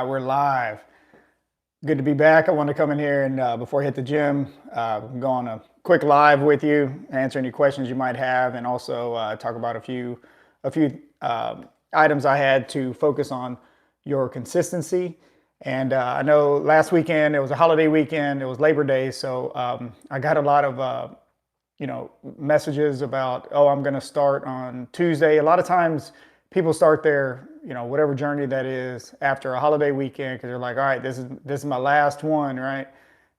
We're live. Good to be back. I want to come in here and before I hit the gym, go on a quick live with you, answer any questions you might have, and also talk about a few items I had to focus on your consistency. And I know last weekend it was a holiday weekend. It was Labor Day, so I got a lot of messages about, oh, I'm going to start on Tuesday. A lot of times people start their, whatever journey that is after a holiday weekend because they're like, all right, this is my last one, right?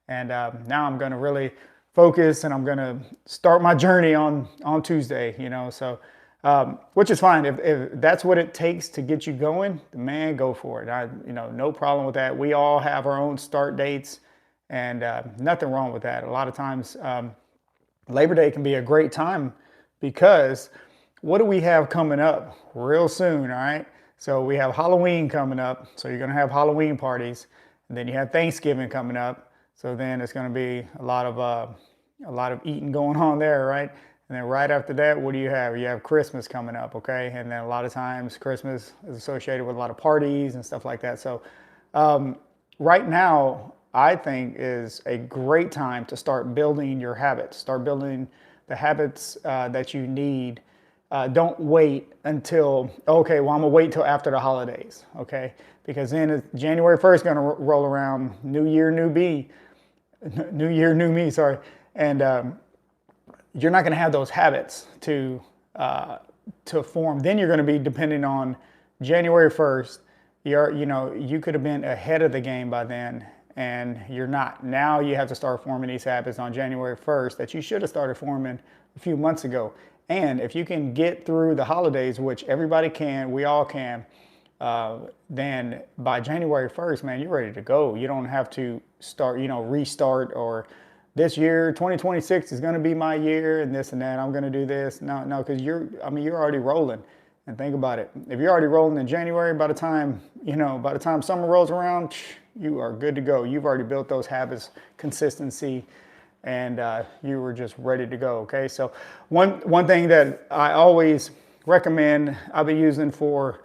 And now I'm going to really focus and I'm going to start my journey on Tuesday, so which is fine. If that's what it takes to get you going, man, go for it. No problem with that. We all have our own start dates and nothing wrong with that. A lot of times, Labor Day can be a great time because what do we have coming up real soon, all right? So we have Halloween coming up, so you're gonna have Halloween parties, and then you have Thanksgiving coming up, so then it's gonna be a lot of eating going on there, right? And then right after that, what do you have? You have Christmas coming up, okay? And then a lot of times Christmas is associated with a lot of parties and stuff like that. So right now, I think is a great time to start building your habits, start building the habits that you need. Don't wait until, okay, well, I'm gonna wait until after the holidays, okay? Because then January 1st gonna roll around, new year, new me, sorry. And you're not gonna have those habits to form. Then you're gonna be depending on January 1st. You could have been ahead of the game by then, and you're not. Now you have to start forming these habits on January 1st that you should have started forming a few months ago. And if you can get through the holidays, which everybody can, we all can, then by January 1st, man, you're ready to go. You don't have to start, restart or this year, 2026 is going to be my year and this and that. I'm going to do this. No, because you're already rolling. And think about it. If you're already rolling in January, by the time summer rolls around, you are good to go. You've already built those habits, consistency, and you were just ready to go. Okay. So one thing that I always recommend, I've been using for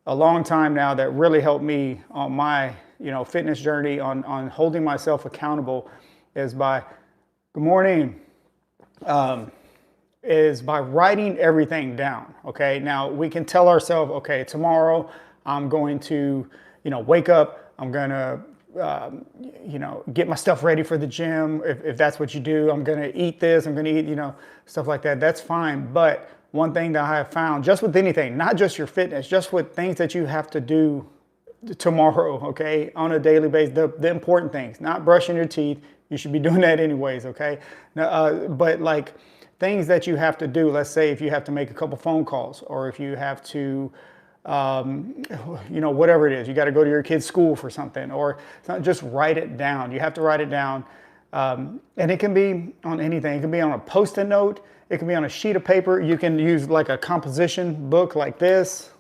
a long time now that really helped me on my, fitness journey on holding myself accountable is by, good morning, is by writing everything down. Okay. Now we can tell ourselves, okay, tomorrow I'm going to, wake up, I'm going to, get my stuff ready for the gym. If that's what you do, I'm going to eat this, I'm going to eat, stuff like that. That's fine. But one thing that I have found just with anything, not just your fitness, just with things that you have to do tomorrow, okay, on a daily basis, the important things, not brushing your teeth. You should be doing that anyways. Okay. But like things that you have to do, let's say if you have to make a couple phone calls or if you have to, whatever it is, you got to go to your kid's school for something, or just write it down. You have to write it down. And it can be on anything. It can be on a Post-it note. It can be on a sheet of paper. You can use like a composition book like this.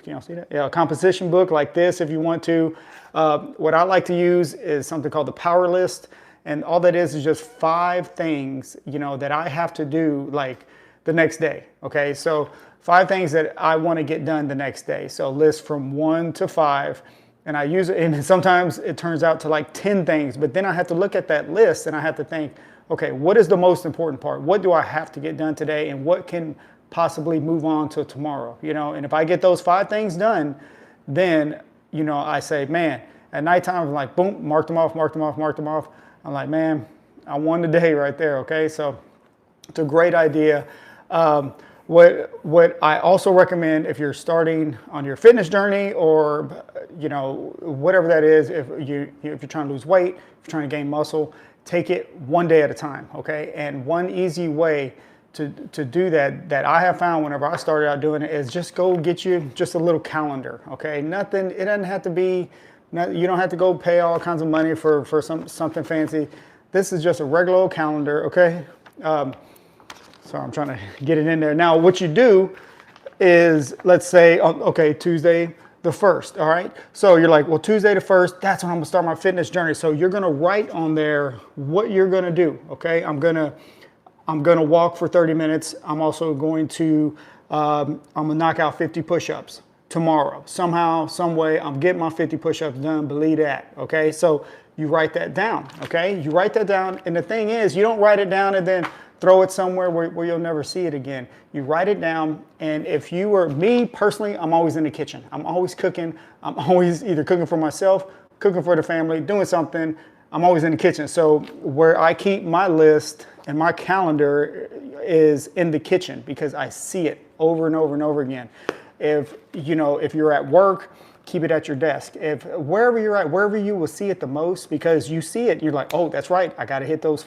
Can y'all see that? Yeah, a composition book like this if you want to. What I like to use is something called the Power List. And all that is just 5 things, that I have to do like the next day. Okay, so 5 things that I want to get done the next day. So list from 1 to 5, and I use it. And sometimes it turns out to like 10 things, but then I have to look at that list and I have to think, okay, what is the most important part? What do I have to get done today, and what can possibly move on to tomorrow? And if I get those 5 things done, then I say, man, at nighttime I'm like, boom, mark them off. I'm like, man, I won the day right there. Okay, so it's a great idea. What I also recommend if you're starting on your fitness journey or whatever that is, if you're trying to lose weight, if you're trying to gain muscle, take it one day at a time. Okay, and one easy way to do that I have found whenever I started out doing it is just go get you just a little calendar. Okay, nothing. It doesn't have to be. You don't have to go pay all kinds of money for something fancy. This is just a regular old calendar, okay? So I'm trying to get it in there. Now, what you do is, let's say, okay, Tuesday the 1st, all right? So you're like, well, Tuesday the 1st, that's when I'm gonna start my fitness journey. So you're gonna write on there what you're gonna do, okay? I'm gonna walk for 30 minutes. I'm also going to, I'm gonna knock out 50 push-ups. tomorrow. Somehow, some way, I'm getting my 50 push-ups done, believe that, okay? So you write that down, okay? You write that down, and the thing is, you don't write it down and then throw it somewhere where you'll never see it again. You write it down, and if you were, me personally, I'm always in the kitchen. I'm always cooking. I'm always either cooking for myself, cooking for the family, doing something. I'm always in the kitchen. So where I keep my list and my calendar is in the kitchen because I see it over and over and over again. If you're at work, keep it at your desk. If wherever you're at, wherever you will see it the most, because you see it, you're like, oh, that's right. I got to hit those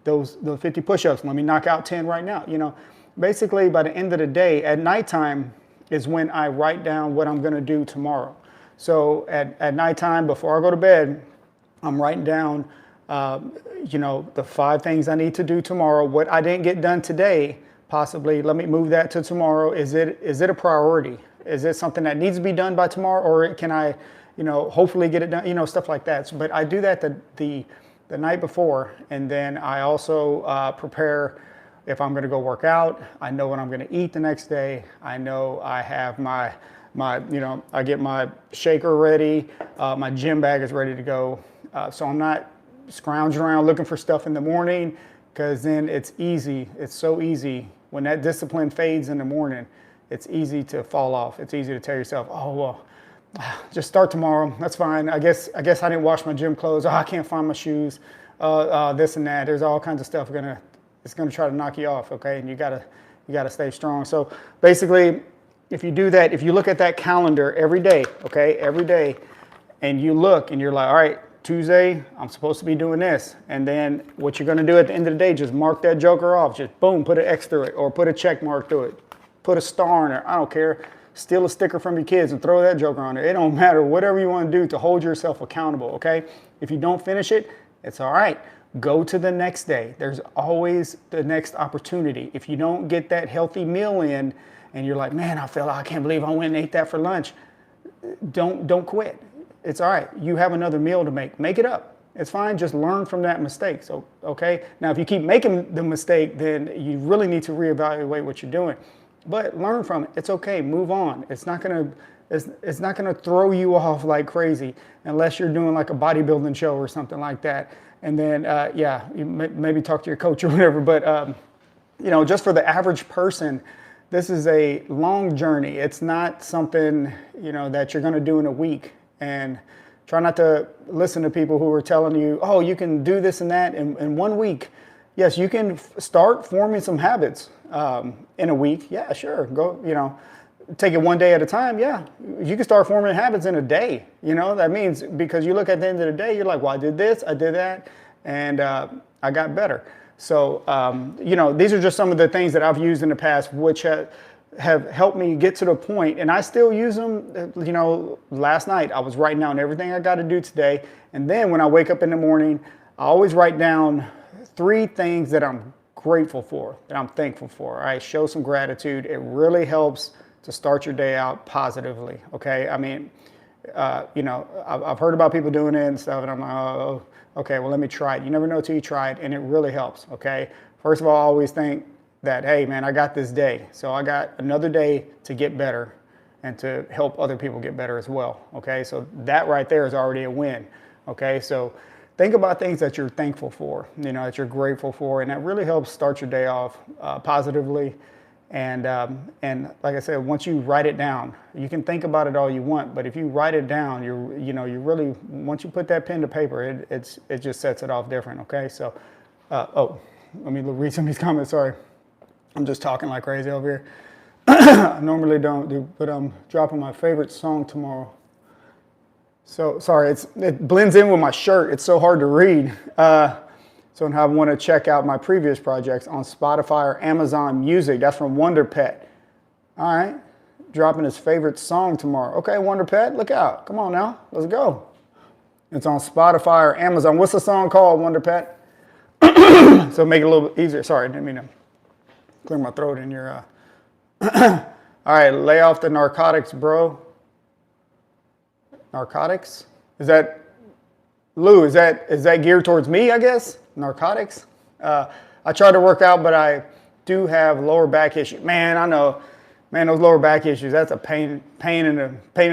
those 50 push-ups. Let me knock out 10 right now. Basically by the end of the day, at nighttime is when I write down what I'm going to do tomorrow. So at nighttime, before I go to bed, I'm writing down, the 5 things I need to do tomorrow. What I didn't get done today, possibly, let me move that to tomorrow. Is it a priority? Is it something that needs to be done by tomorrow, or can I, hopefully get it done? Stuff like that. So, but I do that the night before, and then I also prepare. If I'm going to go work out, I know what I'm going to eat the next day. I know I have my I get my shaker ready. My gym bag is ready to go. So I'm not scrounging around looking for stuff in the morning, because then it's easy. It's so easy when that discipline fades in the morning. It's easy to fall off. It's easy to tell yourself, oh, well, just start tomorrow. That's fine. I guess I didn't wash my gym clothes. Oh, I can't find my shoes. This and that. There's all kinds of stuff it's gonna try to knock you off. Okay, and you gotta stay strong. So basically, if you do that, if you look at that calendar every day, okay, every day, and you look and you're like, all right, Tuesday, I'm supposed to be doing this. And then what you're gonna do at the end of the day, just mark that joker off. Just boom, put an X through it, or put a check mark through it. Put a star in there. I don't care. Steal a sticker from your kids and throw that joker on there. It don't matter. Whatever you want to do to hold yourself accountable, okay? If you don't finish it, it's all right. Go to the next day. There's always the next opportunity. If you don't get that healthy meal in and you're like, man, I can't believe I went and ate that for lunch. Don't quit. It's all right. You have another meal to make. Make it up. It's fine. Just learn from that mistake. So, okay? Now, if you keep making the mistake, then you really need to reevaluate what you're doing. But learn from it. It's okay. Move on. It's not gonna throw you off like crazy unless you're doing like a bodybuilding show or something like that. And then you maybe talk to your coach or whatever. But just for the average person, this is a long journey. It's not something that you're gonna do in a week. And try not to listen to people who are telling you, oh, you can do this and that in 1 week. Yes, you can start forming some habits in a week. Yeah, sure. Go, take it one day at a time. Yeah, you can start forming habits in a day. That means because you look at the end of the day, you're like, well, I did this, I did that, and I got better. So, these are just some of the things that I've used in the past, which have helped me get to the point, and I still use them. Last night I was writing down everything I got to do today, and then when I wake up in the morning, I always write down 3 things that I'm grateful for, that I'm thankful for. All right, show some gratitude. It really helps to start your day out positively. Okay, I mean, I've heard about people doing it and stuff, and I'm like, oh, okay, well, let me try it. You never know till you try it, and it really helps. Okay, first of all, I always think that, hey, man, I got this day, so I got another day to get better and to help other people get better as well. Okay, so that right there is already a win. Okay, so think about things that you're thankful for, that you're grateful for, and that really helps start your day off positively. And like I said, once you write it down, you can think about it all you want, but if you write it down, you really, once you put that pen to paper, it just sets it off different. Okay, so let me read some of these comments. Sorry, I'm just talking like crazy over here. I normally don't do, but I'm dropping my favorite song tomorrow. So sorry, it blends in with my shirt. It's so hard to read. So if I want to check out my previous projects on Spotify or Amazon Music, that's from Wonder Pet. All right, dropping his favorite song tomorrow. Okay, Wonder Pet, look out. Come on now, let's go. It's on Spotify or Amazon. What's the song called, Wonder Pet? So make it a little bit easier. Sorry, I didn't mean to clear my throat in your... All right, lay off the narcotics, bro. Narcotics? Is that, Lou, is that geared towards me, I guess? Narcotics? I try to work out, but I do have lower back issue. Man, I know man, those lower back issues, that's a pain in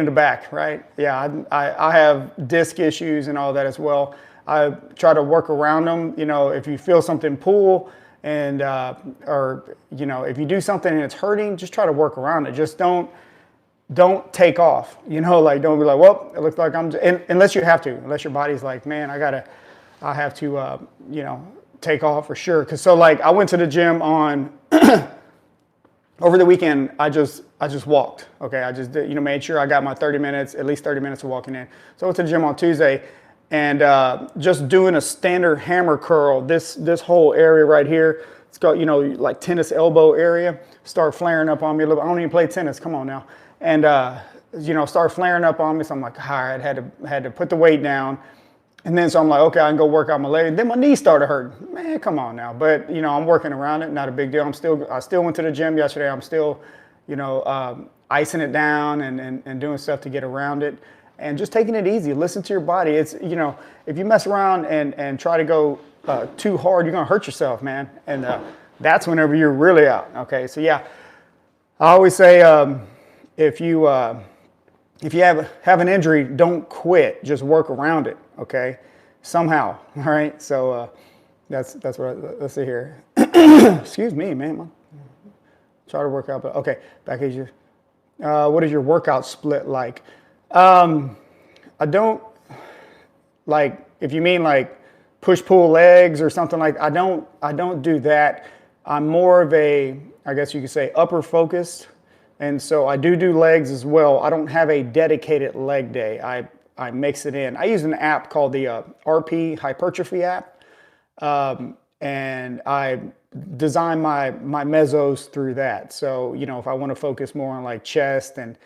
the back, right? Yeah, I have disc issues and all that as well. I try to work around them. You know, if you feel something pull and, or, you know, if you do something and it's hurting, just try to work around it. Just don't take off, you know, like don't be like, well, it looks like unless you have to, unless your body's like, man, I have to, you know, take off for sure. Cause so like I went to the gym on, over the weekend, I just walked. Okay, I just did, you know, made sure I got my 30 minutes, at least 30 minutes of walking in. So I went to the gym on Tuesday, and just doing a standard hammer curl. This whole area right here, it's got, you know, like tennis elbow area, start flaring up on me a little. I don't even play tennis. Come on now, and you know, start flaring up on me. So I'm like, all right, had to put the weight down. And then so I'm like, okay, I can go work out my leg. Then my knee started hurting. Man, come on now. But you know, I'm working around it. Not a big deal. I still went to the gym yesterday. I'm still, you know, icing it down and doing stuff to get around it, and just taking it easy. Listen to your body. It's, you know, if you mess around and try to go too hard, you're gonna hurt yourself, man. And that's whenever you're really out. Okay, so yeah, I always say if you have an injury, don't quit. Just work around it. Okay, somehow. All right. So that's what let's see here. Excuse me, man. Try to work out, but okay. Back easier. What is your workout split like? I don't like, if you mean like push pull legs or something like, I don't do that. I'm more of a, I guess you could say, upper focused. And so I do legs as well. I don't have a dedicated leg day. I mix it in. I use an app called the RP Hypertrophy app. And I design my mesos through that. So, you know, if I want to focus more on like chest and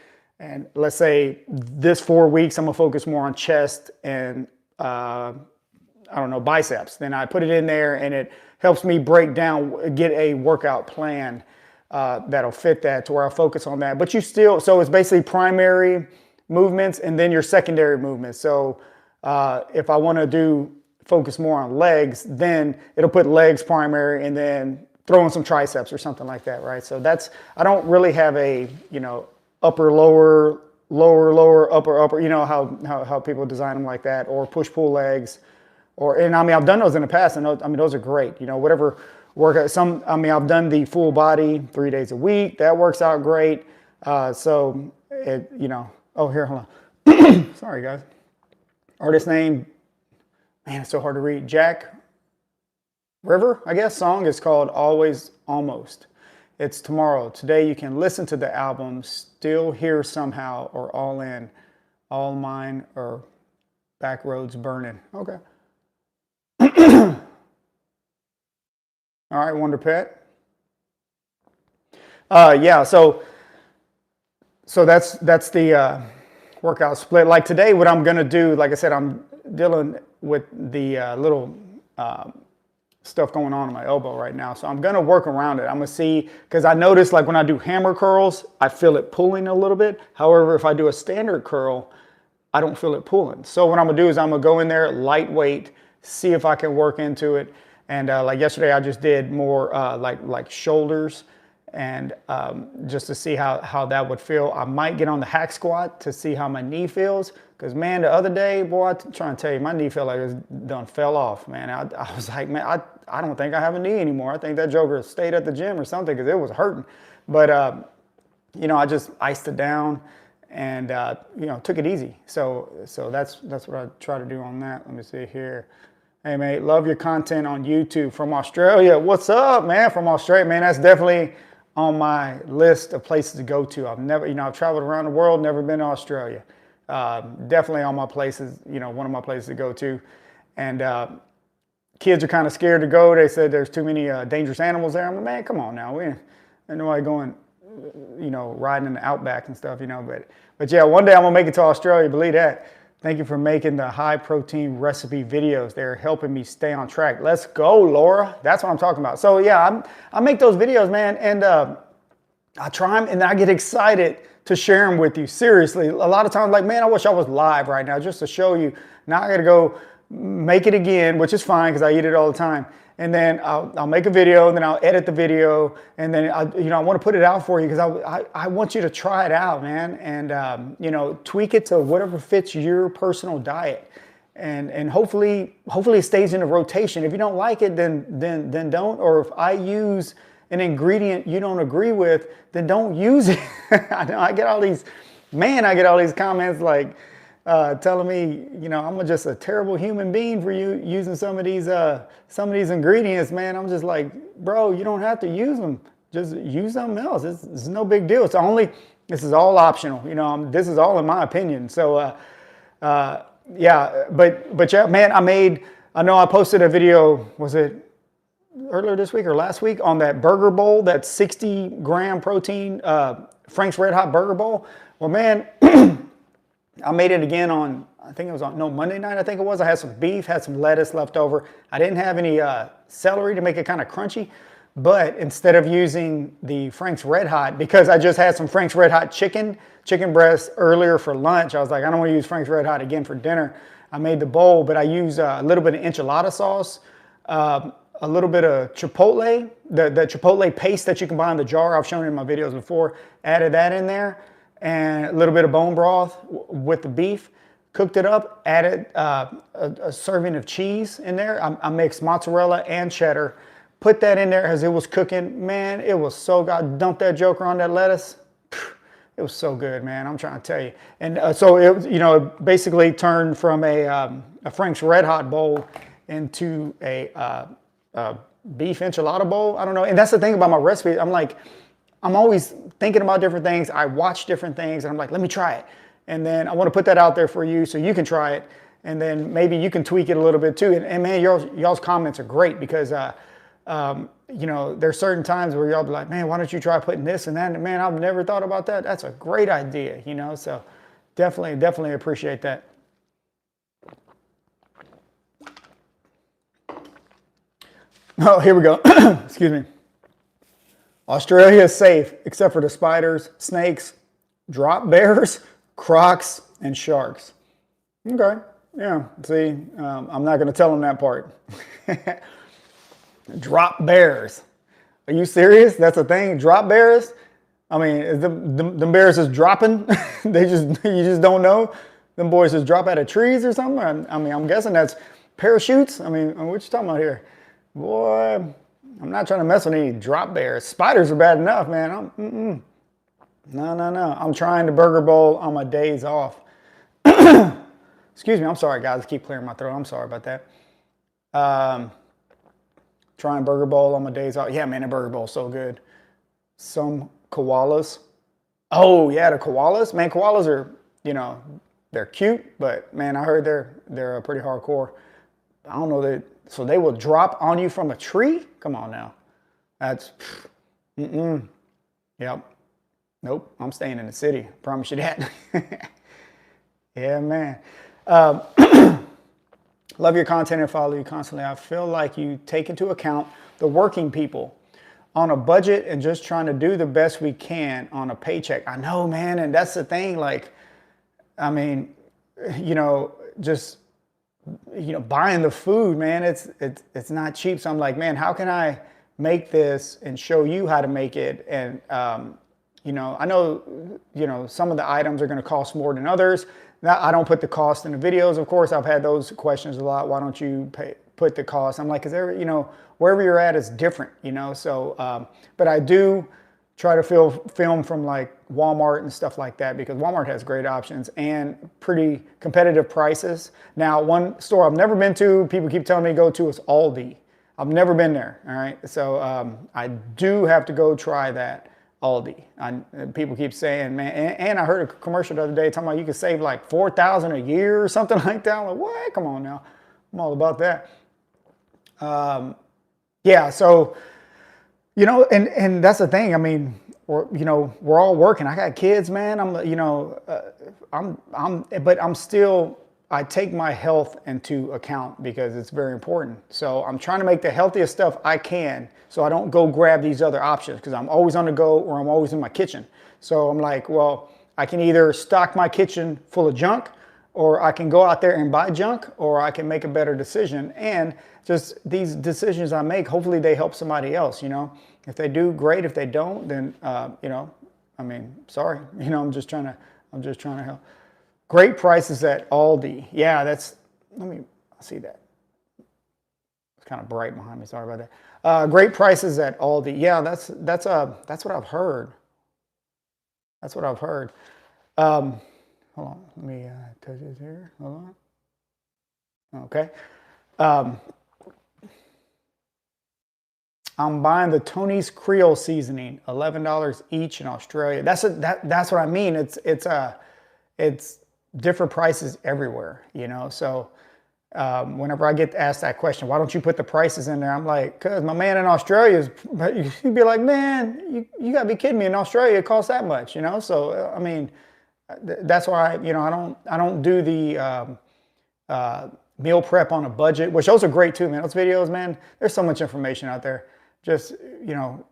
let's say this 4 weeks, I'm gonna focus more on chest and, I don't know, biceps, then I put it in there and it helps me break down, get a workout plan that'll fit that to where I focus on that. But you still, so it's basically primary movements and then your secondary movements. So if I want to focus more on legs, then it'll put legs primary and then throw in some triceps or something like that, right? So I don't really have a, you know, upper, lower, upper, you know, how people design them like that, or push pull legs, and I mean, I've done those in the past, and I mean, those are great, you know, whatever workout. I mean, I've done the full body 3 days a week. That works out great. So it, you know, oh, here, hold on. Sorry, guys. Artist name, man, it's so hard to read. Jack River, I guess. Song is called Always Almost. It's tomorrow. Today you can listen to the album Still Here Somehow or All In, All Mine or Back Roads Burning. Okay. All right, Wonder Pet. Yeah, so that's the workout split. Like today, what I'm gonna do, like I said, I'm dealing with the little stuff going on in my elbow right now. So I'm gonna work around it. I'm gonna see, because I notice like when I do hammer curls, I feel it pulling a little bit. However, if I do a standard curl, I don't feel it pulling. So what I'm gonna do is I'm gonna go in there lightweight, see if I can work into it. And like yesterday, I just did more like shoulders, and just to see how that would feel. I might get on the hack squat to see how my knee feels. Because man, the other day, boy, I'm trying to tell you, my knee felt like it was done fell off, man. I was like, man, I don't think I have a knee anymore. I think that joker stayed at the gym or something because it was hurting. But you know, I just iced it down and you know, took it easy. So that's what I try to do on that. Let me see here. Hey, mate, love your content on YouTube from Australia. What's up, man? From Australia, man. That's definitely on my list of places to go to. I've never, you know, I've traveled around the world, never been to Australia. Definitely on my places, you know, one of my places to go to. And kids are kind of scared to go. They said there's too many dangerous animals there. I'm like, man, come on now. Ain't nobody going, you know, riding in the outback and stuff, you know. But yeah, one day I'm going to make it to Australia, believe that. Thank you for making the high protein recipe videos. They're helping me stay on track. Let's go, Laura. That's what I'm talking about. So yeah, I make those videos, man, and I try them and I get excited to share them with you. Seriously, a lot of times like, man, I wish I was live right now just to show you. Now I got to go make it again, which is fine because I eat it all the time. And then I'll make a video, and then I'll edit the video, and then I want to put it out for you because I want you to try it out, man, and tweak it to whatever fits your personal diet, and hopefully it stays in the rotation. If you don't like it, then don't. Or if I use an ingredient you don't agree with, then don't use it. I get all these comments like, telling me, I'm just a terrible human being for you using some of these ingredients, man. I'm just like, bro, you don't have to use them. Just use something else. It's no big deal. This is all optional. This is all in my opinion. So, yeah, but yeah, man, I know I posted a video, was it earlier this week or last week, on that burger bowl, that 60 gram protein, Frank's Red Hot Burger Bowl. Well, man, I made it again on, Monday night, I think it was. I had some beef, had some lettuce left over. I didn't have any celery to make it kind of crunchy, but instead of using the Frank's Red Hot, because I just had some Frank's Red Hot chicken breast earlier for lunch, I was like, I don't want to use Frank's Red Hot again for dinner. I made the bowl, but I used a little bit of enchilada sauce, a little bit of chipotle, the chipotle paste that you can buy in the jar. I've shown it in my videos before. Added that in there, and a little bit of bone broth with the beef. Cooked it up, added a serving of cheese in there. I mixed mozzarella and cheddar. Put that in there as it was cooking. Man, it was so good. Dumped that joker on that lettuce. It was so good, man. I'm trying to tell you. And so it basically turned from a Frank's Red Hot bowl into a beef enchilada bowl. I don't know. And that's the thing about my recipe. I'm always thinking about different things. I watch different things, and I'm like, let me try it. And then I want to put that out there for you so you can try it. And then maybe you can tweak it a little bit too. And man, y'all's comments are great because, there's certain times where y'all be like, man, why don't you try putting this and that? And man, I've never thought about that. That's a great idea, So definitely appreciate that. Oh, here we go. Excuse me. Australia is safe except for the spiders, snakes, drop bears, crocs, and sharks. Okay. Yeah. See, I'm not going to tell them that part. Drop bears. Are you serious? That's a thing? Drop bears? I mean, is them bears is dropping? You just don't know? Them boys just drop out of trees or something? I'm guessing that's parachutes. what you talking about here? Boy, I'm not trying to mess with any drop bears. Spiders are bad enough, man. No. I'm trying the burger bowl on my days off. Excuse me. I'm sorry, guys. I keep clearing my throat. I'm sorry about that. Trying burger bowl on my days off. Yeah, man, the burger bowl is so good. Some koalas. Oh, yeah, the koalas. Man, koalas are, they're cute, but man, I heard they're pretty hardcore. I don't know so they will drop on you from a tree? Come on now. That's, Yep. Nope, I'm staying in the city. Promise you that. Yeah, man. Love your content and follow you constantly. I feel like you take into account the working people on a budget and just trying to do the best we can on a paycheck. I know, man, and that's the thing. Just buying the food, man, it's not cheap. So I'm like, man, how can I make this and show you how to make it? And I know, some of the items are going to cost more than others. Now, I don't put the cost in the videos. Of course, I've had those questions a lot. Why don't you put the cost? I'm like, because wherever you're at is different, So, but I do try to film from like Walmart and stuff like that because Walmart has great options and pretty competitive prices. Now, one store I've never been to, people keep telling me to go to, is Aldi. I've never been there. All right, so I do have to go try that. Aldi. People keep saying, man, and I heard a commercial the other day talking about you could save like $4,000 a year or something like that. I'm like, what? Come on now. I'm all about that. Yeah, so, and that's the thing. We're all working. I got kids, man. I take my health into account because it's very important. So I'm trying to make the healthiest stuff I can so I don't go grab these other options because I'm always on the go or I'm always in my kitchen. So I'm like, well, I can either stock my kitchen full of junk or I can go out there and buy junk, or I can make a better decision. And just these decisions I make, hopefully they help somebody else, you know. If they do, great. If they don't, then, you know, I mean, sorry, you know, I'm just trying to help. Great prices at Aldi. Yeah, let me see that. It's kind of bright behind me. Sorry about that. Great prices at Aldi. Yeah, that's what I've heard. That's what I've heard. Hold on, let me touch this here. Hold on. Okay. I'm buying the Tony's Creole seasoning, $11 each in Australia. That's what I mean. It's different prices everywhere, you know. So whenever I get asked that question, why don't you put the prices in there? I'm like, cause my man in Australia is. He'd be like, man, you gotta be kidding me. In Australia, it costs that much, you know. So I mean, that's why you know I don't do the meal prep on a budget, which those are great too, man. Those videos, man. There's so much information out there. Just you know,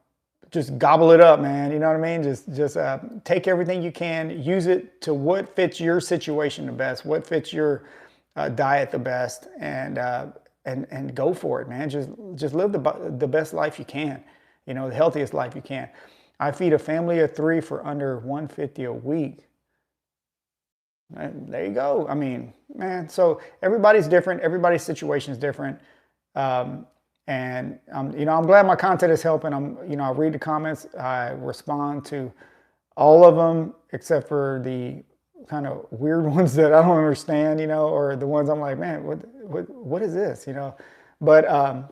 just gobble it up, man. You know what I mean? Just take everything you can, use it to what fits your situation the best, what fits your diet the best, and go for it, man. Just live the best life you can, you know, the healthiest life you can. I feed a family of 3 for under $150 a week. And there you go. I mean, man, so everybody's different. Everybody's situation is different. And you know, I'm glad my content is helping. You know, I read the comments, I respond to all of them except for the kind of weird ones that I don't understand, you know, or the ones I'm like, man, what is this, you know? But I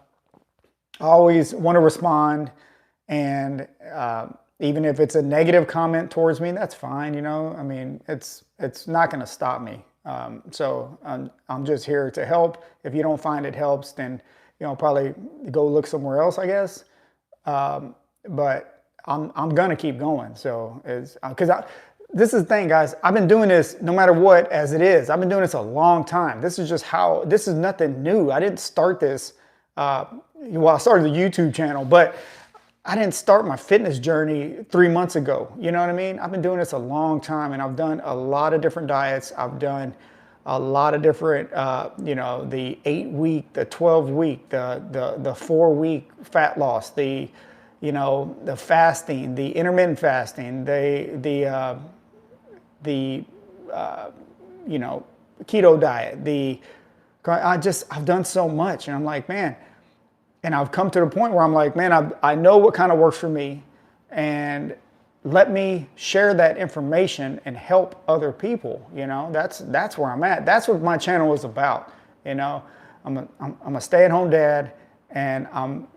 always want to respond, and even if it's a negative comment towards me, that's fine, you know. I mean, it's not going to stop me. So I'm just here to help. If you don't find it helps, then you know, probably go look somewhere else, I guess. But I'm gonna keep going. So because this is the thing, guys. I've been doing this no matter what, as it is. I've been doing this a long time. This is just how. This is nothing new. I didn't start this. Well, I started the YouTube channel, but I didn't start my fitness journey 3 months ago. You know what I mean? I've been doing this a long time, and I've done a lot of different diets. I've done a lot of different, you know, the 8-week, the 12-week, the 4-week fat loss, the, you know, the fasting, the intermittent fasting, you know, keto diet. I've done so much, and I'm like, man, and I've come to the point where I'm like, man, I know what kind of works for me, and let me share that information and help other people. You know, that's where I'm at. That's what my channel is about. You know, I'm a stay-at-home dad, and I'm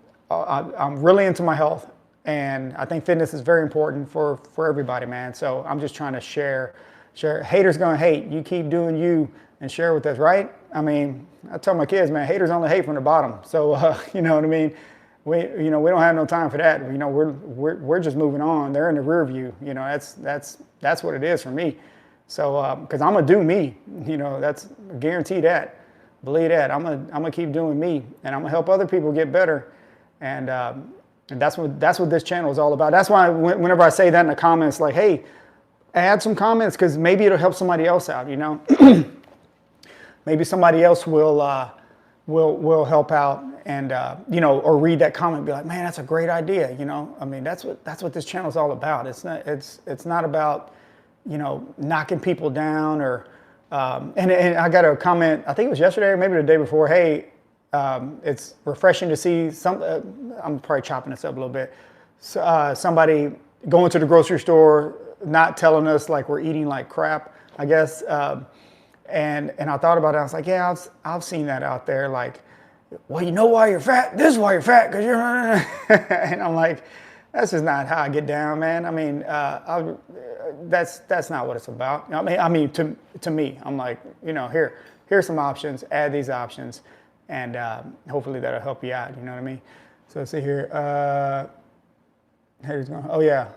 really into my health, and I think fitness is very important for everybody, man. So I'm just trying to share. Haters gonna hate. You keep doing you and share with us, right? I mean, I tell my kids, man, haters only hate from the bottom. So you know what I mean. We don't have no time for that. You know, we're just moving on. They're in the rear view. You know, that's what it is for me. So because I'm gonna do me. You know, that's guarantee that. Believe that. I'm gonna keep doing me, and I'm gonna help other people get better. And that's what this channel is all about. That's why whenever I say that in the comments, like, hey, add some comments, because maybe it'll help somebody else out. You know, maybe somebody else will help out. And you know, or read that comment and be like, man, that's a great idea. You know, I mean, that's what this channel is all about. It's not about, you know, knocking people down, or and I got a comment, I think it was yesterday or maybe the day before. Hey, it's refreshing to see some. I'm probably chopping this up a little bit. Somebody going to the grocery store, not telling us like we're eating like crap, I guess. And I thought about it. I was like, yeah, I've seen that out there. Like, well, you know why you're fat? This is why you're fat, because you're. And I'm like, that's just not how I get down, man. I mean, that's not what it's about. I mean, to me, I'm like, you know, here's some options. Add these options, and hopefully that'll help you out. You know what I mean? So let's see here. Here's going. Oh yeah,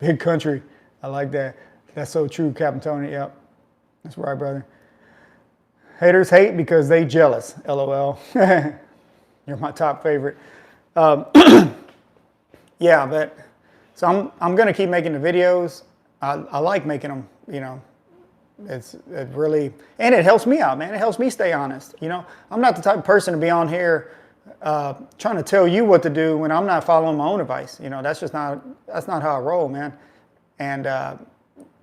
big country. I like that. That's so true, Captain Tony. Yep, that's right, brother. Haters hate because they jealous. LOL. You're my top favorite. Yeah, but so I'm gonna keep making the videos. I like making them. You know, it really, and it helps me out, man. It helps me stay honest. You know, I'm not the type of person to be on here trying to tell you what to do when I'm not following my own advice. You know, that's not how I roll, man. And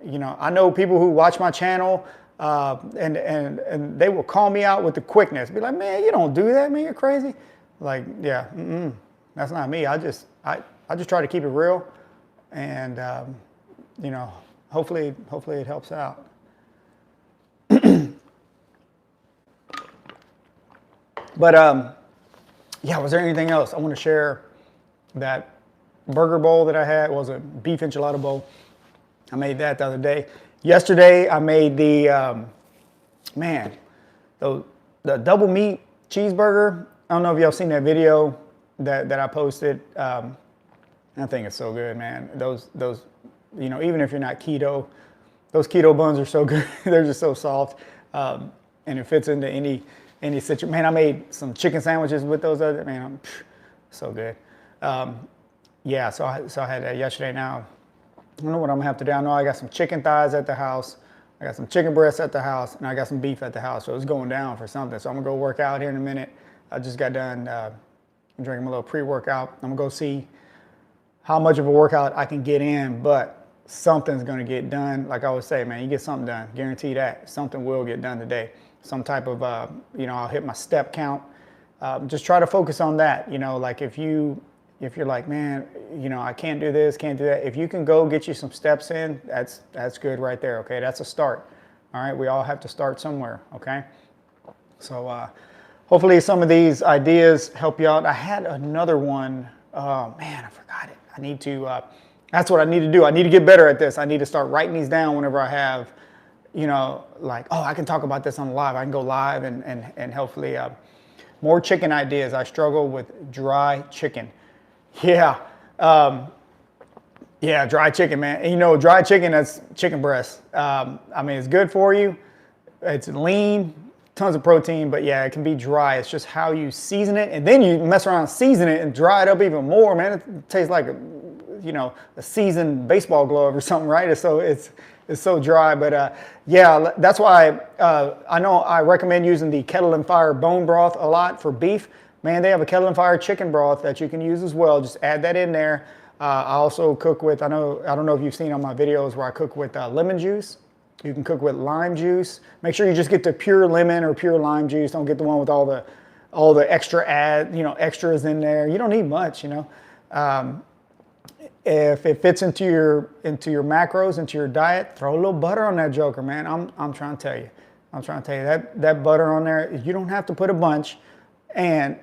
you know, I know people who watch my channel and they will call me out with the quickness. Be like, man, you don't do that, man. You're crazy. Like, yeah, that's not me. I just try to keep it real, and you know, hopefully it helps out. But yeah, was there anything else I want to share? That burger bowl that I had was a beef enchilada bowl. I made that the other day. Yesterday I made the the double meat cheeseburger. I don't know if y'all seen that video that I posted. I think it's so good, man. Those you know, even if you're not keto, those keto buns are so good. They're just so soft, and it fits into any situation. Man, I made some chicken sandwiches with those other. Man, so good. Yeah, so I had that yesterday. Now I don't know what I'm gonna have to do. I know I got some chicken thighs at the house. I got some chicken breasts at the house, and I got some beef at the house. So it's going down for something. So I'm gonna go work out here in a minute. I just got done drinking a little pre-workout. I'm gonna go see how much of a workout I can get in, but something's gonna get done. Like I always say, man, you get something done. Guarantee that. Something will get done today. Some type of, you know, I'll hit my step count. Just try to focus on that. You know, like if you're like, man, you know, I can't do this, can't do that. If you can go get you some steps in, that's good right there. Okay, that's a start. All right, we all have to start somewhere. Okay, so hopefully some of these ideas help you out. I had another one. Oh man, I forgot it. I need to. That's what I need to do. I need to get better at this. I need to start writing these down whenever I have, you know, like, oh, I can talk about this on live. I can go live and hopefully more chicken ideas. I struggle with dry chicken. Yeah. Yeah, dry chicken, man. And you know, dry chicken, that's chicken breast. I mean, it's good for you. It's lean, tons of protein, but yeah, it can be dry. It's just how you season it. And then you mess around and season it and dry it up even more, man. It tastes like, you know, a seasoned baseball glove or something, right? It's so dry, but yeah, that's why I know I recommend using the Kettle and Fire bone broth a lot for beef. Man, they have a Kettle and Fire chicken broth that you can use as well. Just add that in there. I also cook with, I don't know if you've seen on my videos where I cook with lemon juice. You can cook with lime juice. Make sure you just get the pure lemon or pure lime juice. Don't get the one with all the extra extras in there. You don't need much, you know. If it fits into your macros, into your diet, throw a little butter on that joker, man. I'm trying to tell you. That butter on there, you don't have to put a bunch. And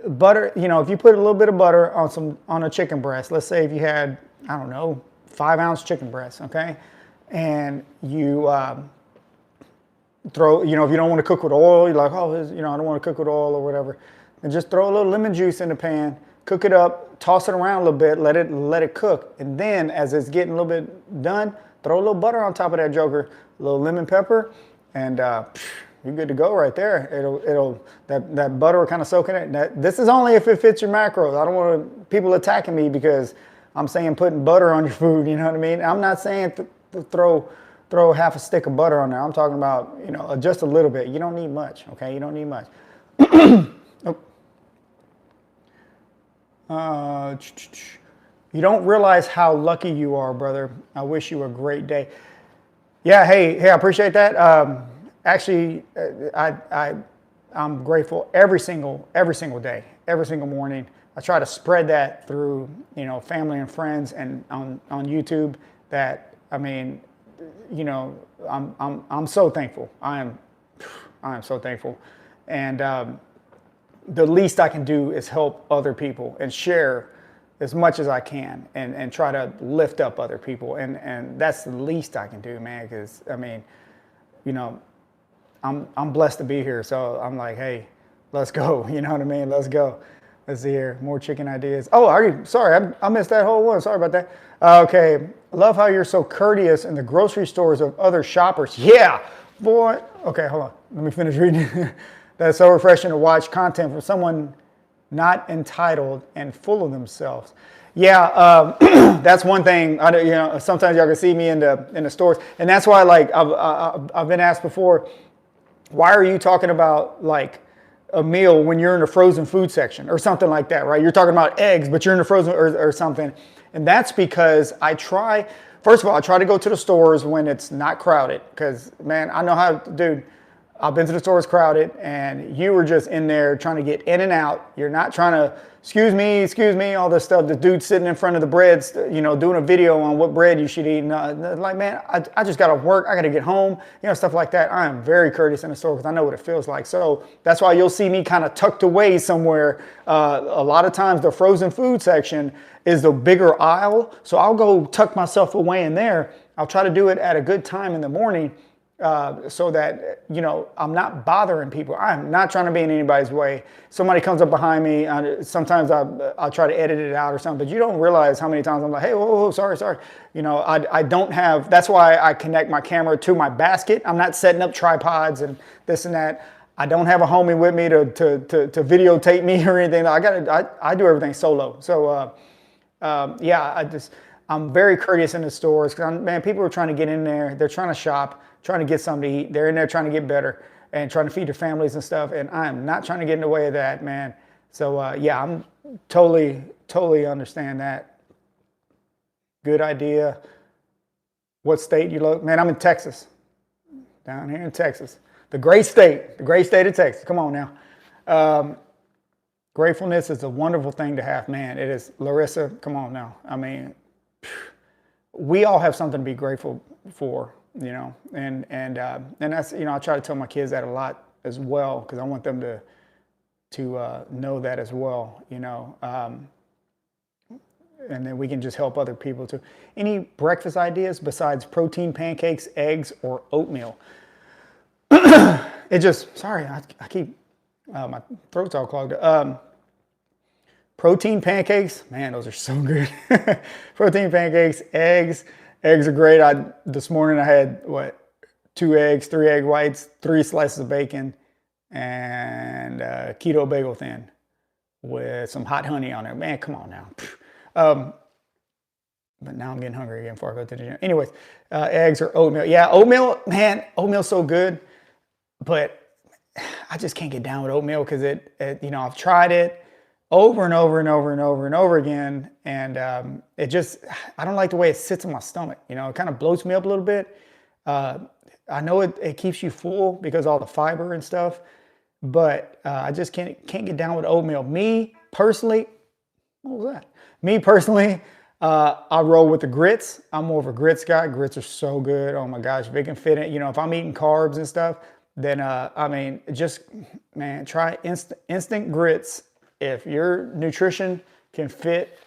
butter, you know, if you put a little bit of butter on a chicken breast, let's say if you had, I don't know, 5-ounce chicken breast, okay? And you throw, you know, if you don't want to cook with oil, you're like, oh, you know, I don't want to cook with oil or whatever, and just throw a little lemon juice in the pan, cook it up, toss it around a little bit, let it cook. And then as it's getting a little bit done, throw a little butter on top of that joker, a little lemon pepper, and you're good to go right there. That butter will kind of soak in it. This is only if it fits your macros. I don't want people attacking me because I'm saying putting butter on your food. You know what I mean? I'm not saying to throw half a stick of butter on there. I'm talking about, you know, just a little bit. You don't need much. Okay, you don't need much. You don't realize how lucky you are, brother. I wish you a great day. Yeah, hey, I appreciate that. Actually, I'm grateful every single day, every single morning. I try to spread that through, you know, family and friends and on YouTube. That, I mean, you know, I'm so thankful. I am so thankful, and the least I can do is help other people and share as much as I can and try to lift up other people, and that's the least I can do, man. Because I mean, you know, I'm blessed to be here, so I'm like, hey, let's go. You know what I mean? Let's go. Let's see here, more chicken ideas. Oh, I missed that whole one. Sorry about that. Okay, love how you're so courteous in the grocery stores of other shoppers. Yeah, boy. Okay, hold on. Let me finish reading. That's so refreshing to watch content from someone not entitled and full of themselves. Yeah, that's one thing. Sometimes y'all can see me in the stores, and that's why, like, I've been asked before, why are you talking about like a meal when you're in the frozen food section or something like that, right? You're talking about eggs, but you're in the frozen or something, and that's because First of all, I try to go to the stores when it's not crowded, because man, I know how, dude. I've been to the stores crowded, and you were just in there trying to get in and out. You're not trying to, excuse me, all this stuff. The dude sitting in front of the breads, doing a video on what bread you should eat. And, like, man, I just got to work. I got to get home, stuff like that. I am very courteous in the store because I know what it feels like. So that's why you'll see me kind of tucked away somewhere. A lot of times the frozen food section is the bigger aisle. So I'll go tuck myself away in there. I'll try to do it at a good time in the morning. So that, I'm not bothering people. I'm not trying to be in anybody's way. Somebody comes up behind me. Sometimes I'll try to edit it out or something, but you don't realize how many times I'm like, hey, whoa, sorry. I don't have, that's why I connect my camera to my basket. I'm not setting up tripods and this and that. I don't have a homie with me to videotape me or anything. I do everything solo. So, I'm very courteous in the stores because, man, people are trying to get in there. They're trying to shop, trying to get something to eat. They're in there trying to get better and trying to feed their families and stuff. And I'm not trying to get in the way of that, man. So, I'm totally understand that. Good idea. What state you look? Man, I'm in Texas. Down here in Texas. The great state of Texas. Come on now. Gratefulness is a wonderful thing to have, man. It is. Larissa, come on now. I mean, we all have something to be grateful for, and that's, I try to tell my kids that a lot as well, because I want them to know that as well, and then we can just help other people too. Any breakfast ideas besides protein pancakes, eggs, or oatmeal? Sorry, I keep, my throat's all clogged up. Protein pancakes, man, those are so good. Protein pancakes, eggs are great. This morning I had 2 eggs, 3 egg whites, 3 slices of bacon, and keto bagel thin with some hot honey on it. Man, come on now. But now I'm getting hungry again before I go to the gym. Anyways, eggs or oatmeal. Yeah, oatmeal, man, oatmeal's so good, but I just can't get down with oatmeal because I've tried it over and over again, and I don't like the way it sits in my stomach. It kind of bloats me up a little bit. I know it keeps you full because all the fiber and stuff, but I just can't get down with oatmeal. Me personally, what was that? Me personally, I roll with the grits. I'm more of a grits guy. Grits are so good. Oh my gosh, if it can fit in, if I'm eating carbs and stuff, then try instant grits. If your nutrition can fit,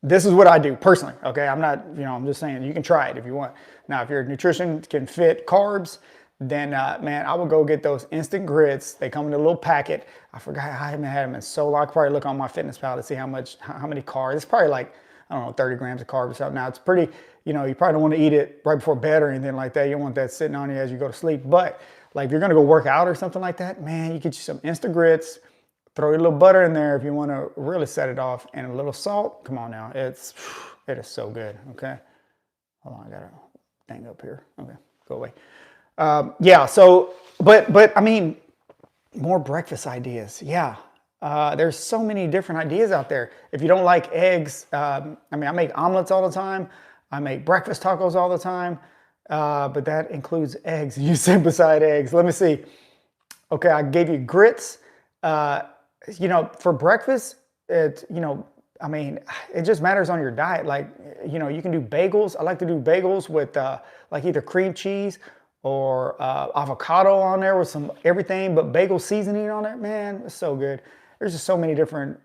this is what I do personally. Okay, I'm not, I'm just saying you can try it if you want. Now, if your nutrition can fit carbs, then man, I would go get those instant grits. They come in a little packet. I forgot, I haven't had them in so long. I could probably look on MyFitnessPal to see how many carbs. It's probably like, I don't know, 30 grams of carbs or something. Now it's pretty, you probably don't want to eat it right before bed or anything like that. You don't want that sitting on you as you go to sleep. But like if you're gonna go work out or something like that, man, you get you some instant grits. Throw a little butter in there if you want to really set it off, and a little salt. Come on now, it is so good. Okay, hold on, I got a thing up here. Okay, go away. So, but I mean, more breakfast ideas. Yeah, there's so many different ideas out there. If you don't like eggs, I make omelets all the time. I make breakfast tacos all the time, but that includes eggs. You said beside eggs. Let me see. Okay, I gave you grits. For breakfast, it just matters on your diet. Like, you can do bagels. I like to do bagels with like either cream cheese or avocado on there with some everything but bagel seasoning on it. Man, it's so good. There's just so many different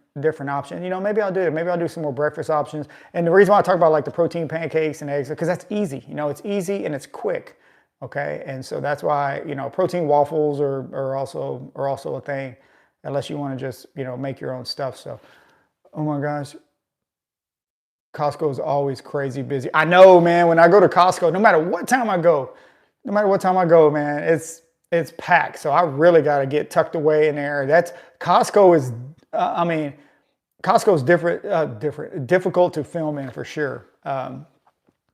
options. Maybe I'll do it. Maybe I'll do some more breakfast options. And the reason why I talk about like the protein pancakes and eggs, because that's easy. It's easy and it's quick. Okay, and so that's why protein waffles are also a thing. Unless you want to just, make your own stuff. So, oh my gosh, Costco is always crazy busy. I know, man, when I go to Costco, no matter what time I go, man, it's packed. So I really got to get tucked away in there. Costco is, Costco's difficult to film in for sure.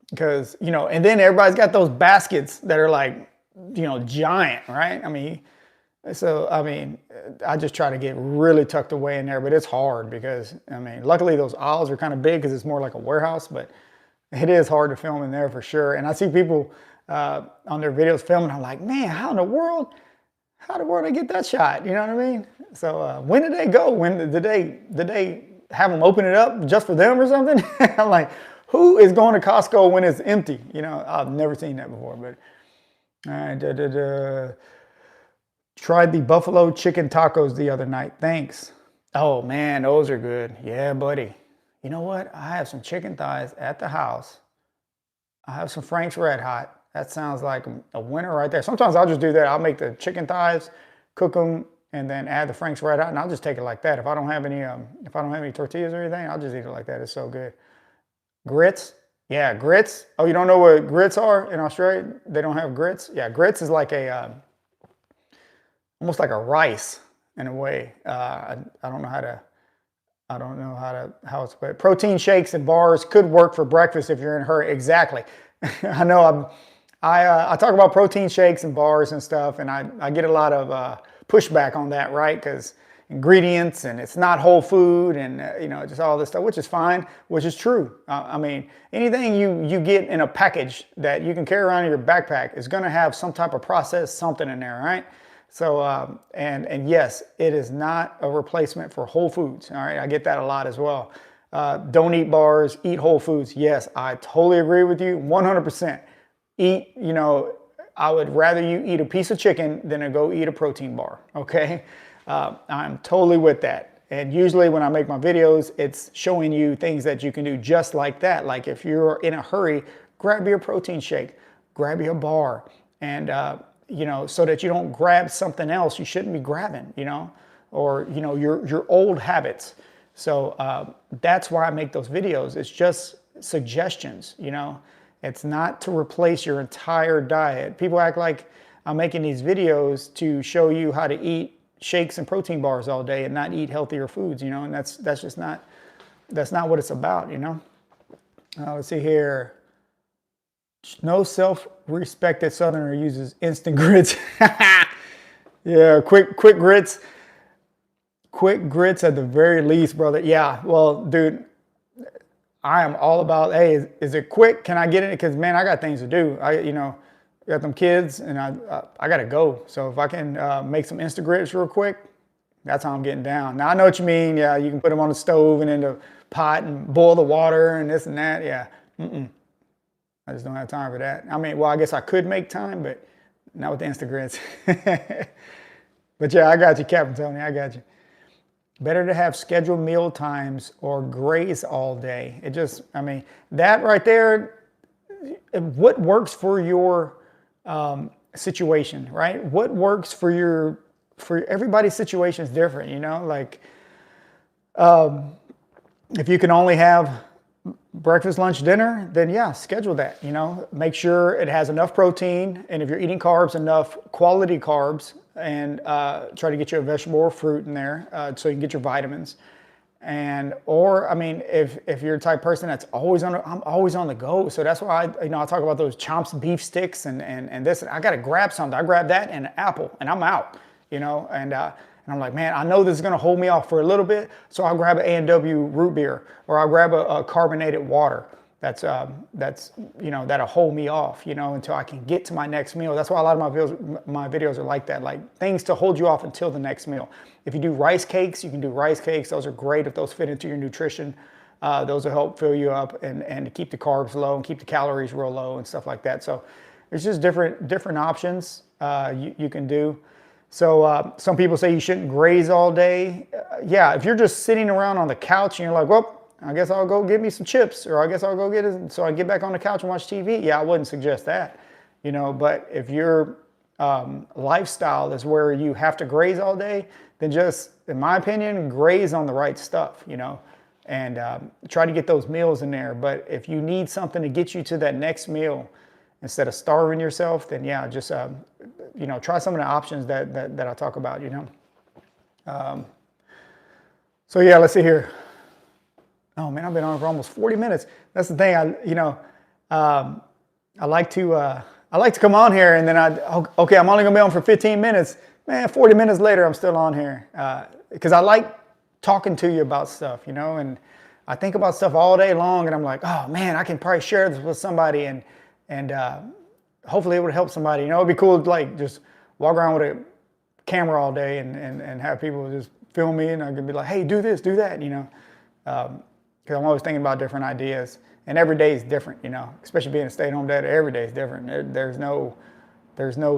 Because, you know, and then everybody's got those baskets that are like, you know, giant, right? I mean, I just try to get really tucked away in there, but it's hard because, I mean, luckily those aisles are kind of big because it's more like a warehouse, but it is hard to film in there for sure. And I see people on their videos filming, I'm like, man, how in the world they get that shot? You know what I mean? So when did they go? When did they have them open it up just for them or something? I'm like, who is going to Costco when it's empty? You know, I've never seen that before, but tried the buffalo chicken tacos the other night. Thanks. Oh man, those are good. Yeah, buddy. You know what? I have some chicken thighs at the house. I have some Frank's Red Hot. That sounds like a winner right there. Sometimes I'll just do that. I'll make the chicken thighs, cook them, and then add the Frank's Red Hot, and I'll just take it like that. If I don't have any tortillas or anything, I'll just eat it like that. It's so good. Grits? Yeah, grits. Oh, you don't know what grits are in Australia? They don't have grits? Yeah, grits is like almost like a rice in a way. I don't know how it's, but protein shakes and bars could work for breakfast if you're in a hurry. Exactly. I know I talk about protein shakes and bars and stuff, and I get a lot of pushback on that, right? Because ingredients and it's not whole food and you know, just all this stuff, which is fine, which is true. I mean, anything you get in a package that you can carry around in your backpack is going to have some type of processed something in there, right? So and yes, it is not a replacement for whole foods. All right, I get that a lot as well. Don't eat bars, eat whole foods. Yes, I totally agree with you, 100%. Eat, you know, I would rather you eat a piece of chicken than to go eat a protein bar. Okay. I'm totally with that. And usually when I make my videos, it's showing you things that you can do just like that. Like if you're in a hurry, grab your protein shake, grab your bar, and you know, so that you don't grab something else you shouldn't be grabbing, you know, or you know, your old habits. So that's why I make those videos. It's just suggestions, you know. It's not to replace your entire diet. People act like I'm making these videos to show you how to eat shakes and protein bars all day and not eat healthier foods, you know, and that's just not, that's not what it's about, you know. Let's see here. No self-respected Southerner uses instant grits. Yeah, quick grits. Quick grits at the very least, brother. Yeah, well, dude, I am all about, hey, is it quick? Can I get it? Because, man, I got things to do. You know, got them kids, and I got to go. So if I can make some instant grits real quick, that's how I'm getting down. Now, I know what you mean. Yeah, you can put them on the stove and in the pot and boil the water and this and that. Yeah, I just don't have time for that. I mean, well, I guess I could make time, but not with the instant grits. But yeah, I got you, Captain Tony. I got you. Better to have scheduled meal times or graze all day. It just, I mean, that right there, what works for your situation, right? What works for everybody's situation is different, you know? Like, if you can only have breakfast, lunch, dinner, then yeah, schedule that, you know? Make sure it has enough protein, and if you're eating carbs, enough quality carbs, and try to get you a vegetable or fruit in there so you can get your vitamins. And or I mean, if you're the type of person that's always I'm always on the go, so that's why I talk about those Chomps beef sticks and this. I got to grab something. I grab that and an apple, and I'm out, you know. And I'm like, man, I know this is gonna hold me off for a little bit, so I'll grab an A&W root beer, or I'll grab a carbonated water. That's you know, that'll hold me off, you know, until I can get to my next meal. That's why a lot of my videos are like that, like things to hold you off until the next meal. If you do rice cakes, you can do rice cakes. Those are great if those fit into your nutrition. Those will help fill you up and keep the carbs low and keep the calories real low and stuff like that. So there's just different options you can do. So some people say you shouldn't graze all day. Yeah, if you're just sitting around on the couch and you're like, well, I guess I'll go get me some chips, or I guess I'll go get it so I get back on the couch and watch TV. Yeah, I wouldn't suggest that, you know. But if your lifestyle is where you have to graze all day, then just, in my opinion, graze on the right stuff, you know, and try to get those meals in there. But if you need something to get you to that next meal instead of starving yourself, then yeah, just you know, try some of the options that I talk about, you know. So yeah, let's see here. Oh man, I've been on for almost 40 minutes. That's the thing. Um, I like to come on here and then okay, I'm only gonna be on for 15 minutes. Man, 40 minutes later, I'm still on here because I like talking to you about stuff, and I think about stuff all day long, and I'm like, oh man, I can probably share this with somebody, and hopefully it would help somebody. It'd be cool to like just walk around with a camera all day and have people just film me, and I could be like, hey, do this, do that, because I'm always thinking about different ideas, and every day is different, especially being a stay-at-home dad. Every day is different. There's no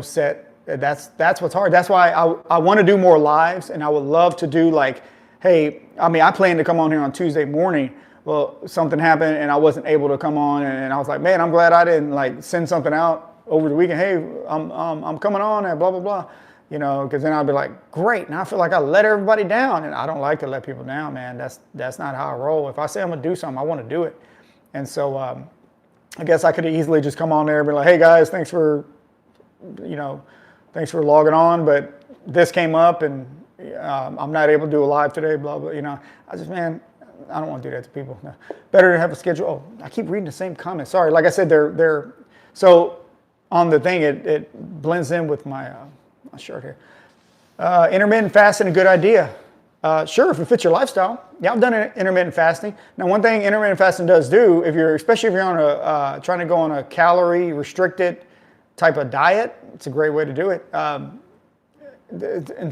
set. That's what's hard. That's why I want to do more lives, and I would love to do like, hey, I plan to come on here on Tuesday morning. Well, something happened and I wasn't able to come on, and I was like, man, I'm glad I didn't like send something out over the weekend. Hey, I'm coming on and blah blah blah, because then I'd be like, great. Now I feel like I let everybody down, and I don't like to let people down, man. That's not how I roll. If I say I'm gonna do something, I want to do it. And so I guess I could easily just come on there and be like, hey guys, thanks for logging on, but this came up and I'm not able to do a live today, blah, blah, I don't want to do that to people. No. Better to have a schedule. Oh, I keep reading the same comments. Sorry, like I said, they're so on the thing, it blends in with my shirt here. Intermittent fasting, a good idea. Sure, if it fits your lifestyle. Yeah, I've done intermittent fasting. Now, one thing intermittent fasting does do, especially if you're on trying to go on a calorie restricted type of diet, it's a great way to do it. And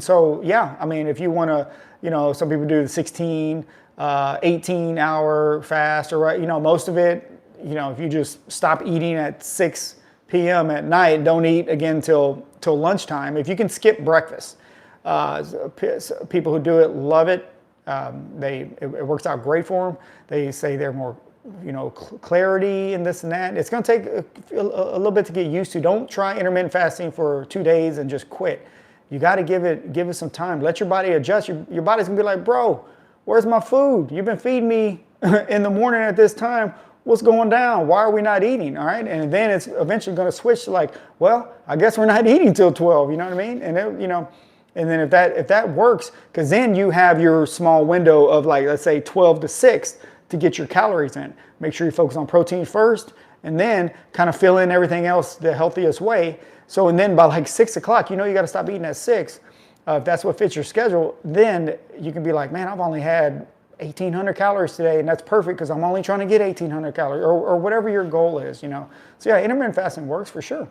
so, yeah, if you want to, some people do the 16, 18 hour fast, or most of it, if you just stop eating at 6 p.m. at night, don't eat again till lunchtime. If you can skip breakfast, people who do it love it. It works out great for them. They say they're more, clarity and this and that. It's going to take a little bit to get used to. Don't try intermittent fasting for 2 days and just quit. You got to give it some time. Let your body adjust. Your body's going to be like, bro, where's my food? You've been feeding me in the morning at this time. What's going down? Why are we not eating? All right. And then it's eventually going to switch to like, well, I guess we're not eating till 12. You know what I mean? And and then if that works, because then you have your small window of like, let's say 12 to 6 to get your calories in. Make sure you focus on protein first, and then kind of fill in everything else the healthiest way. So, and then by like 6 o'clock, you got to stop eating at 6. If that's what fits your schedule, then you can be like, man, I've only had 1,800 calories today, and that's perfect because I'm only trying to get 1,800 calories, or whatever your goal is, So yeah, intermittent fasting works for sure.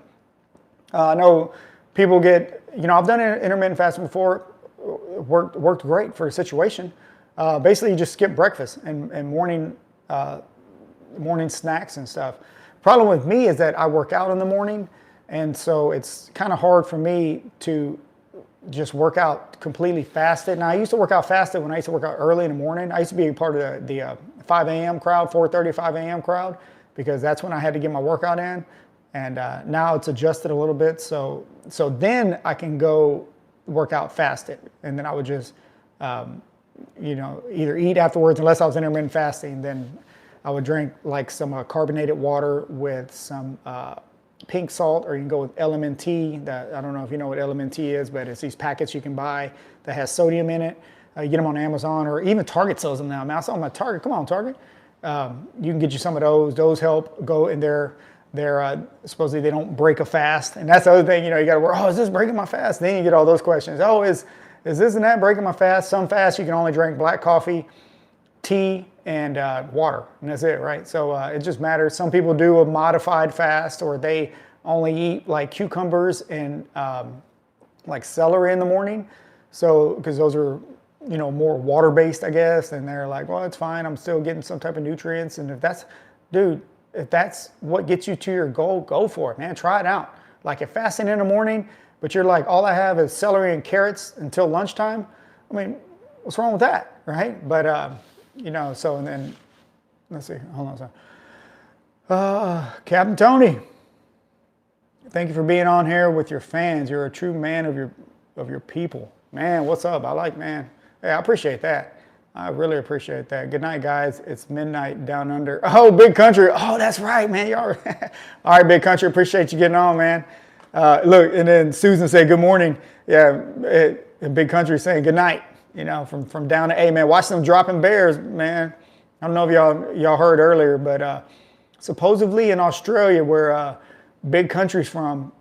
I know people get, I've done intermittent fasting before. It worked great for a situation. Basically, you just skip breakfast and morning snacks and stuff. Problem with me is that I work out in the morning, and so it's kind of hard for me to just work out completely fasted. Now, I used to work out fasted when I used to work out early in the morning. I used to be a part of the 5 a.m. crowd, 4:30, 5 a.m. crowd, because that's when I had to get my workout in. And now it's adjusted a little bit. So then I can go work out fasted. And then I would just, either eat afterwards, unless I was intermittent fasting, then I would drink like some carbonated water with some pink salt, or you can go with LMNT. I don't know if you know what LMNT is, but it's these packets you can buy that has sodium in it. You get them on Amazon, or even Target sells them now. I saw them at Target. Come on, Target. You can get you some of those. Those help go in there. They're supposedly they don't break a fast, and that's the other thing. You got to worry. Oh, is this breaking my fast? Then you get all those questions. Oh, is this and that breaking my fast? Some fasts you can only drink black coffee, tea, and water, and that's it, right? So it just matters. Some people do a modified fast, or they only eat like cucumbers and like celery in the morning. So because those are more water based, I guess, and they're like, well, it's fine. I'm still getting some type of nutrients, and if that's what gets you to your goal, go for it, man. Try it out. Like if fasting in the morning, but you're like, all I have is celery and carrots until lunchtime. What's wrong with that, right? But, so, and then, let's see, hold on a second. Captain Tony, thank you for being on here with your fans. You're a true man of your people. Man, what's up? Man. Hey, I appreciate that. I really appreciate that. Good night, guys. It's midnight down under. Oh, Big Country. Oh, that's right, man. Y'all. All right, Big Country. Appreciate you getting on, man. Look, and then Susan said, good morning. Yeah, Big Country saying good night, from down to, hey, man, watch them dropping bears, man. I don't know if y'all heard earlier, but supposedly in Australia, where big country's from,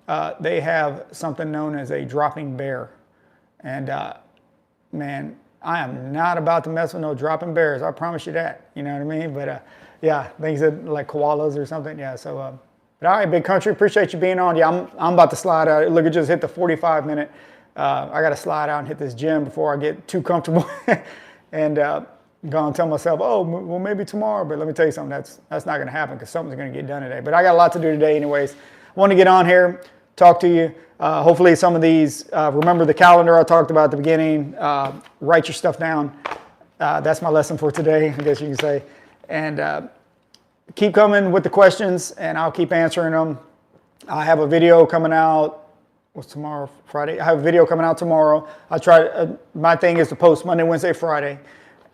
they have something known as a dropping bear. And man, I am not about to mess with no dropping bears. I promise you that. You know what I mean? But yeah, things that like koalas or something. Yeah. So, but all right, big country. Appreciate you being on. Yeah, I'm about to slide out. Look, it just hit the 45-minute. I got to slide out and hit this gym before I get too comfortable and go and tell myself, oh, well, maybe tomorrow. But let me tell you something. That's not going to happen because something's going to get done today. But I got a lot to do today, anyways. I want to get on here, talk to you. Hopefully some of these, remember the calendar I talked about at the beginning, write your stuff down. That's my lesson for today, I guess you can say. And keep coming with the questions and I'll keep answering them. I have a video coming out. What's tomorrow? Friday? I have a video coming out tomorrow. I'll try, my thing is to post Monday, Wednesday, Friday.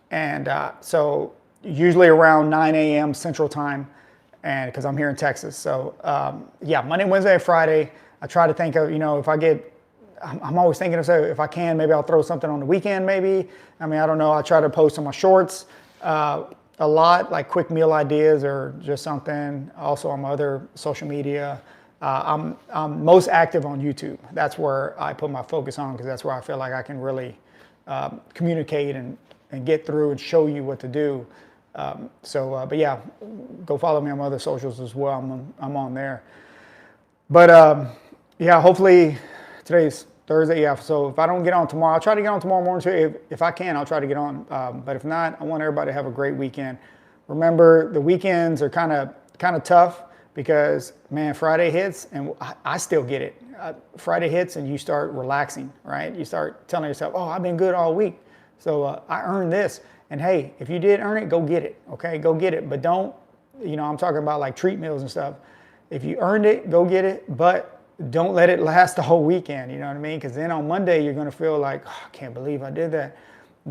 And so usually around 9 a.m. Central Time. And because I'm here in Texas. So yeah, Monday, Wednesday, Friday. I try to think of, if I get, I'm always thinking of, if I can, maybe I'll throw something on the weekend maybe. I mean, I don't know. I try to post on my shorts a lot, like quick meal ideas or just something. Also on my other social media. I'm most active on YouTube. That's where I put my focus on because that's where I feel like I can really communicate and get through and show you what to do. But yeah, go follow me on my other socials as well. I'm on there. But yeah, hopefully today's Thursday. Yeah, so if I don't get on tomorrow, I'll try to get on tomorrow morning too. If I can, I'll try to get on. But if not, I want everybody to have a great weekend. Remember, the weekends are kind of tough because, man, Friday hits and I still get it. Friday hits and you start relaxing, right? You start telling yourself, oh, I've been good all week. So I earned this. And hey, if you did earn it, go get it, okay? Go get it. But don't, I'm talking about like treat meals and stuff. If you earned it, go get it. But don't let it last the whole weekend, you know what I mean? Because then on Monday, you're going to feel like, oh, I can't believe I did that.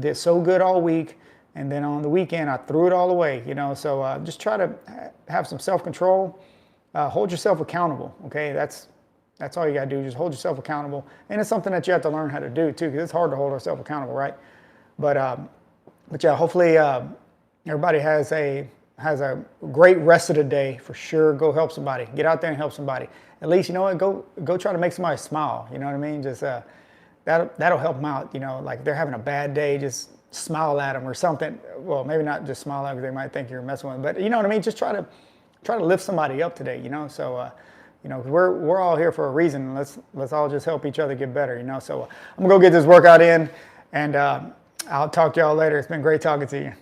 Did so good all week. And then on the weekend, I threw it all away, So just try to have some self-control. Hold yourself accountable, okay? That's all you got to do. Just hold yourself accountable. And it's something that you have to learn how to do, too, because it's hard to hold ourselves accountable, right? But yeah, hopefully everybody has a great rest of the day for sure. Go help somebody. Get out there and help somebody. At least, go try to make somebody smile. You know what I mean? Just that'll help them out. Like if they're having a bad day, just smile at them or something. Well, maybe not just smile at them because they might think you're messing with them. But you know what I mean? Just try to lift somebody up today. So we're all here for a reason. Let's all just help each other get better. So I'm gonna go get this workout in, and I'll talk to y'all later. It's been great talking to you.